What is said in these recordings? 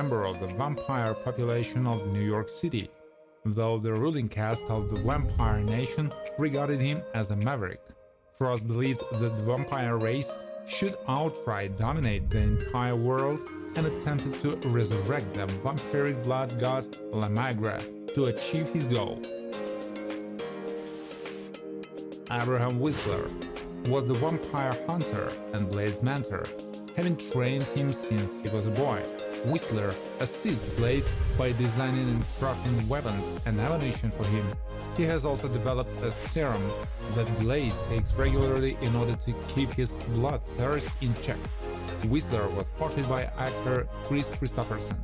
member of the vampire population of New York City, though the ruling caste of the vampire nation regarded him as a maverick. Frost believed that the vampire race should outright dominate the entire world and attempted to resurrect the vampiric blood god La Magra to achieve his goal. Abraham Whistler was the vampire hunter and Blade's mentor, having trained him since he was a boy. Whistler assists Blade by designing and crafting weapons and ammunition for him. He has also developed a serum that Blade takes regularly in order to keep his bloodthirst in check. Whistler was portrayed by actor Chris Christopherson.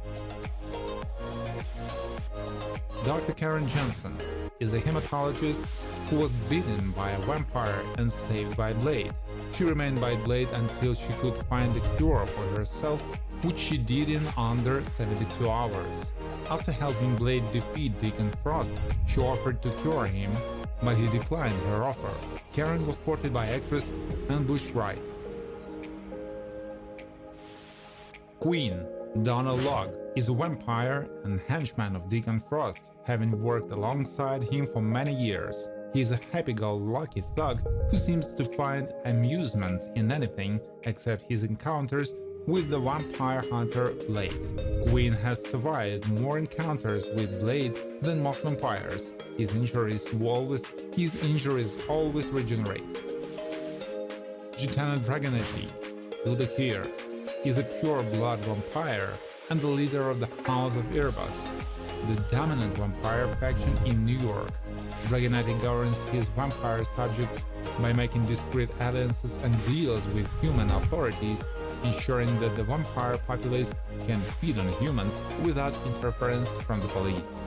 Dr. Karen Johnson is a hematologist who was bitten by a vampire and saved by Blade. She remained by Blade until she could find a cure for herself, which she did in under 72 hours. After helping Blade defeat Deacon Frost, she offered to cure him, but he declined her offer. Karen was portrayed by actress Anne Bush Wright. Queen Donna Logg is a vampire and henchman of Deacon Frost, having worked alongside him for many years. He is a happy-go-lucky thug who seems to find amusement in anything except his encounters with the vampire hunter Blade. Queen has survived more encounters with Blade than most vampires. His injuries always regenerate. Gitana Dragonetti, Hilda Keir, is a pure-blood vampire and the leader of the House of Erebus, the dominant vampire faction in New York. Dragonetti governs his vampire subjects by making discreet alliances and deals with human authorities, ensuring that the vampire populace can feed on humans without interference from the police.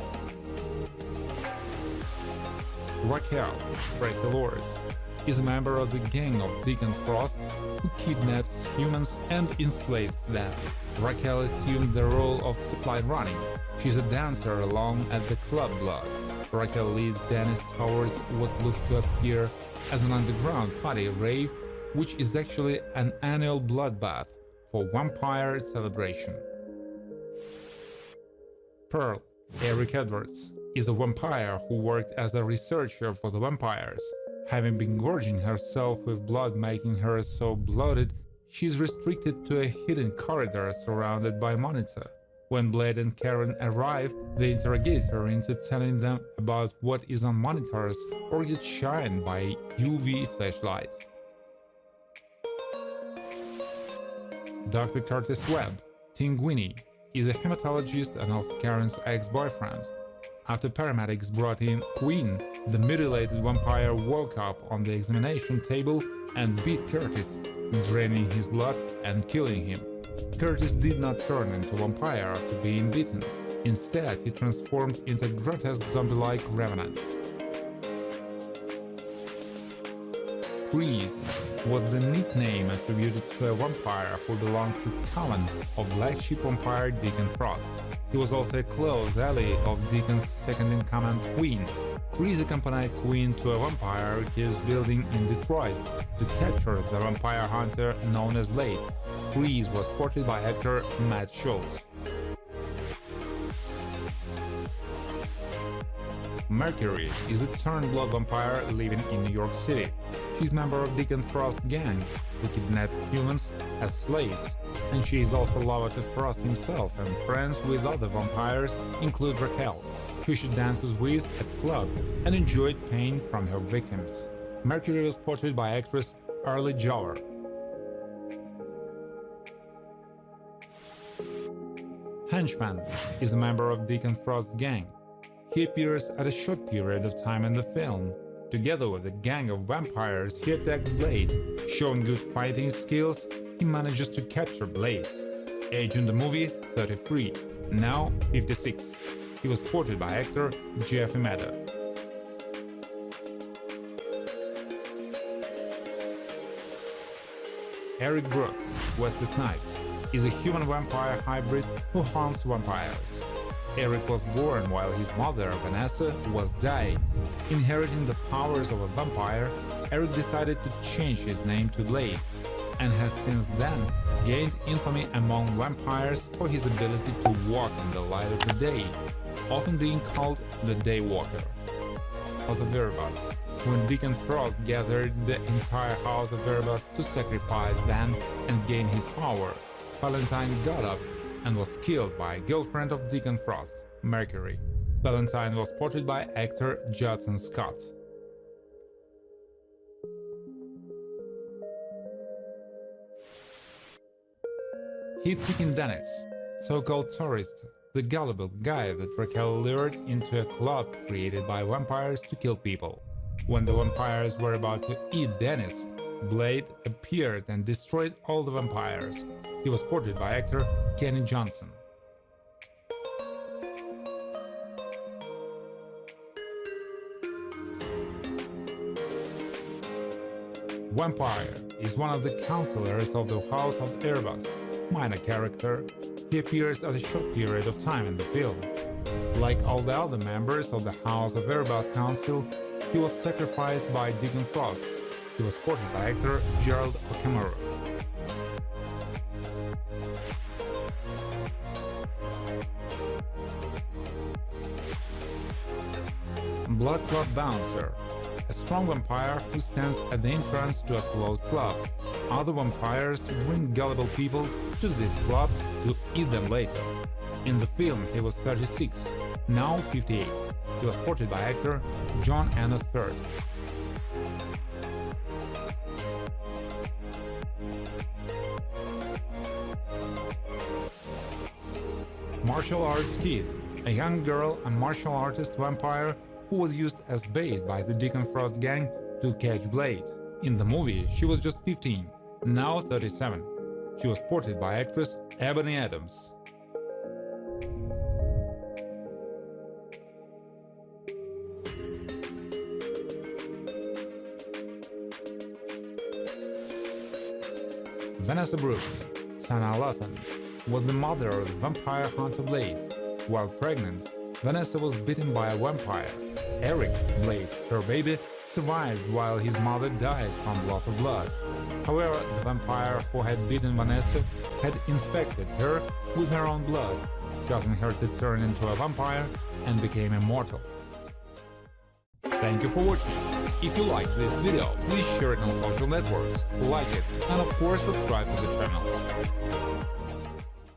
Raquel, Tracy Lords, is a member of the gang of Deacon Frost who kidnaps humans and enslaves them. Raquel assumed the role of supply running. She's a dancer along at the Club Blood. Raquel leads Dennis towards what looked to appear as an underground party rave, which is actually an annual bloodbath for vampire celebration. Pearl, Eric Edwards, is a vampire who worked as a researcher for the vampires. Having been gorging herself with blood making her so bloated, she's restricted to a hidden corridor surrounded by monitor. When Blade and Karen arrive, they interrogate her into telling them about what is on monitors or get shined by UV flashlight. Dr. Curtis Webb, Tinguini, is a hematologist and also Karen's ex-boyfriend. After paramedics brought in Queen, the mutilated vampire woke up on the examination table and beat Curtis, draining his blood and killing him. Curtis did not turn into a vampire after being beaten. Instead, he transformed into a grotesque zombie-like revenant. Freeze was the nickname attributed to a vampire who belonged to Coven of Black Sheep vampire Deacon Frost. He was also a close ally of Deacon's second-in-command Queen. Freeze accompanied Queen to a vampire he is building in Detroit to capture the vampire hunter known as Blade. Freeze was portrayed by actor Matt Schultz. Mercury is a turned-blood vampire living in New York City. She's a member of Deacon Frost's gang, who kidnapped humans as slaves, and she is also lover to Frost himself and friends with other vampires, include Raquel, who she dances with at the club and enjoyed pain from her victims. Mercury was portrayed by actress Arlie Jower. Henchman is a member of Deacon Frost's gang. He appears at a short period of time in the film. Together with a gang of vampires, he attacks Blade. Showing good fighting skills, he manages to capture Blade. Age in the movie, 33, now 56. He was portrayed by actor Jeff Imeda. Eric Brooks, Wesley Snipes, is a human-vampire hybrid who hunts vampires. Eric was born while his mother, Vanessa, was dying. Inheriting the powers of a vampire, Eric decided to change his name to Blade. and has since then gained infamy among vampires for his ability to walk in the light of the day, often being called the Day Walker. House of Erebus. When Deacon Frost gathered the entire House of Erebus to sacrifice them and gain his power, Valentine got up and was killed by a girlfriend of Deacon Frost, Mercury. Valentine was portrayed by actor Judson Scott. Heat-seeking Dennis, so-called tourist, the gullible guy that Raquel lured into a club created by vampires to kill people. When the vampires were about to eat Dennis, Blade appeared and destroyed all the vampires. He was portrayed by actor Kenny Johnson. Vampire is one of the counselors of the House of Erebus. Minor character, he appears at a short period of time in the film. Like all the other members of the House of Erebus Council, he was sacrificed by Deacon Frost. He was portrayed by actor Gerald Okamura. Blood Club Bouncer, a strong vampire who stands at the entrance to a closed club. Other vampires bring gullible people to this club to eat them later. In the film he was 36, now 58. He was portrayed by actor John Annis III. Martial Arts Kid, a young girl and martial artist vampire who was used as bait by the Deacon Frost gang to catch Blade. In the movie she was just 15, now 37. She was portrayed by actress Ebony Adams. Vanessa Brooks, Sana Lathan, was the mother of the vampire hunter Blade. While pregnant, Vanessa was bitten by a vampire. Eric, Blade, her baby, survived while his mother died from loss of blood. However, the vampire who had bitten Vanessa had infected her with her own blood, causing her to turn into a vampire and became immortal. Thank you for watching. If you liked this video, please share it on social networks, like it, and of course subscribe to the channel.